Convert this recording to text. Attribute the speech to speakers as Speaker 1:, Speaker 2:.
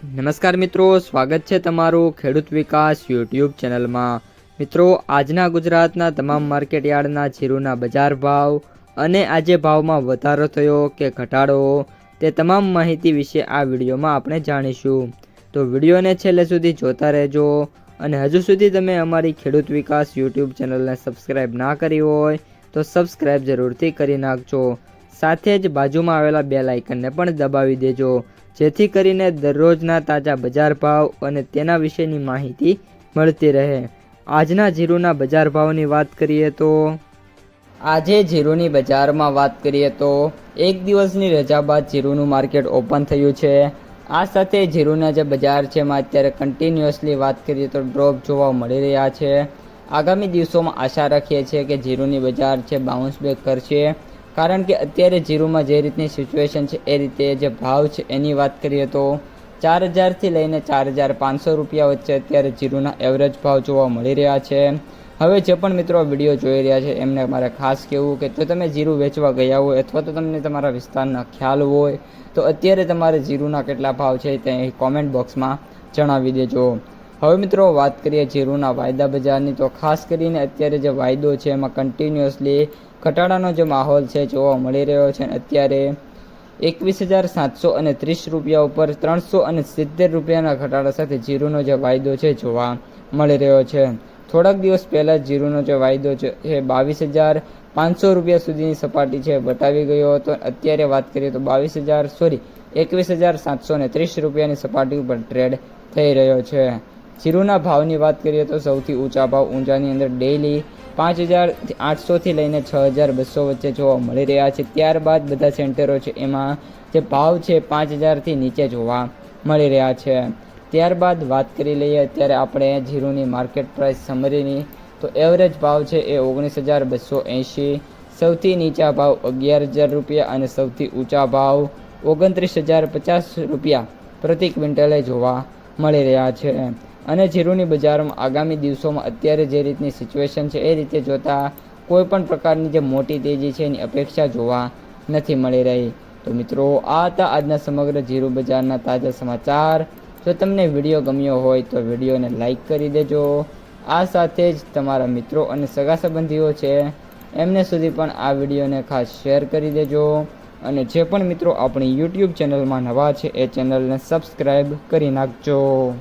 Speaker 1: નમસ્કાર મિત્રો, સ્વાગત છે તમારું ખેડૂત વિકાસ યુટ્યુબ ચેનલમાં। મિત્રો, આજના ગુજરાતના તમામ માર્કેટયાર્ડના જીરુના બજાર ભાવ અને આજે ભાવમાં વધારો થયો કે ઘટાડો તે તમામ માહિતી વિશે આ વિડીયોમાં આપણે જાણીશું। તો વિડીયોને છેલ્લે સુધી જોતા રહેજો અને હજુ સુધી તમે અમારી ખેડૂત વિકાસ યુટ્યુબ ચેનલને સબસ્ક્રાઈબ ના કરી હોય તો સબસ્ક્રાઈબ જરૂરથી કરી નાખજો। સાથે જ બાજુમાં આવેલા બેલ આઇકનને પણ દબાવી દેજો, જેથી કરીને દરરોજના તાજા બજાર ભાવ અને તેના વિશેની માહિતી મળતી રહે। આજના જીરુના બજાર ભાવની વાત કરીએ તો આજે જીરુની બજારમાં વાત કરીએ તો એક દિવસની રજા બાદ જીરુનું માર્કેટ ઓપન થયું છે। આ સાથે જીરુના જે બજાર છે એમાં અત્યારે કન્ટિન્યુઅસલી વાત કરીએ તો ડ્રોપ જોવા મળી રહ્યા છે। આગામી દિવસોમાં આશા રાખીએ છીએ કે જીરુની બજાર છે બાઉન્સ બેક કરશે, કારણ કે અત્યારે જીરુમાં જે રીતની સિચ્યુએશન છે એ રીતે જે ભાવ છે એની વાત કરીએ તો 4000થી લઈને 4500 રૂપિયા વચ્ચે અત્યારે જીરુના એવરેજ ભાવ જોવા મળી રહ્યા છે। હવે જે પણ મિત્રો વિડીયો જોઈ રહ્યા છે એમને મારે ખાસ કહેવું કે જો તમે જીરું વેચવા ગયા હોય અથવા તો તમને તમારા વિસ્તારના ખ્યાલ હોય તો અત્યારે તમારે જીરુના કેટલા ભાવ છે તે કોમેન્ટ બોક્સમાં જણાવી દેજો। હવે મિત્રો વાત કરીએ જીરુના વાયદા બજારની, તો ખાસ કરીને અત્યારે જે વાયદો છે એમાં કન્ટિન્યુઅસલી ઘટાડાનો જે માહોલ છે જોવા મળી રહ્યો છે। અત્યારે 21,730 રૂપિયા ઉપર 370 રૂપિયાના ઘટાડા સાથે જીરુનો જે વાયદો છે જોવા મળી રહ્યો છે। થોડાક દિવસ પહેલાં જીરુનો જે વાયદો છે એ 22,500 રૂપિયા સુધીની સપાટી છે વટાવી ગયો હતો। અત્યારે વાત કરીએ તો 21,730 રૂપિયાની સપાટી ઉપર ટ્રેડ થઈ રહ્યો છે। જીરુના ભાવની વાત કરીએ તો સૌથી ઊંચા ભાવ ઊંચાની અંદર ડેઇલી 5,800થી લઈને 6,200 વચ્ચે જોવા મળી રહ્યા છે। ત્યારબાદ બધા સેન્ટરો છે એમાં જે ભાવ છે 5,000થી નીચે જોવા મળી રહ્યા છે। ત્યારબાદ વાત કરી લઈએ અત્યારે આપણે જીરુની માર્કેટ પ્રાઇસ સમરીની, તો એવરેજ ભાવ છે એ 19,280, સૌથી નીચા ભાવ 11,000 રૂપિયા અને સૌથી ઊંચા ભાવ 29,050 રૂપિયા પ્રતિ ક્વિન્ટલે જોવા મળી રહ્યા છે। અને જીરુની બજારમાં આગામી દિવસોમાં અત્યારે જે રીતની સિચ્યુએશન છે એ રીતે જોતા કોઈ પણ પ્રકારની જે મોટી તેજી છે એની અપેક્ષા જોવા નથી મળી રહી। તો મિત્રો, આ હતા આજના સમગ્ર જીરુ બજારના તાજા સમાચાર। જો તમને વિડીયો ગમ્યો હોય તો વિડીયોને લાઈક કરી દેજો। આ સાથે જ તમારા મિત્રો અને સગા સંબંધીઓ છે એમને સુધી પણ આ વિડીયોને ખાસ શેર કરી દેજો। અને જે પણ મિત્રો આપણી યુટ્યુબ ચેનલમાં નવા છે એ ચેનલને સબસ્ક્રાઈબ કરી નાખજો।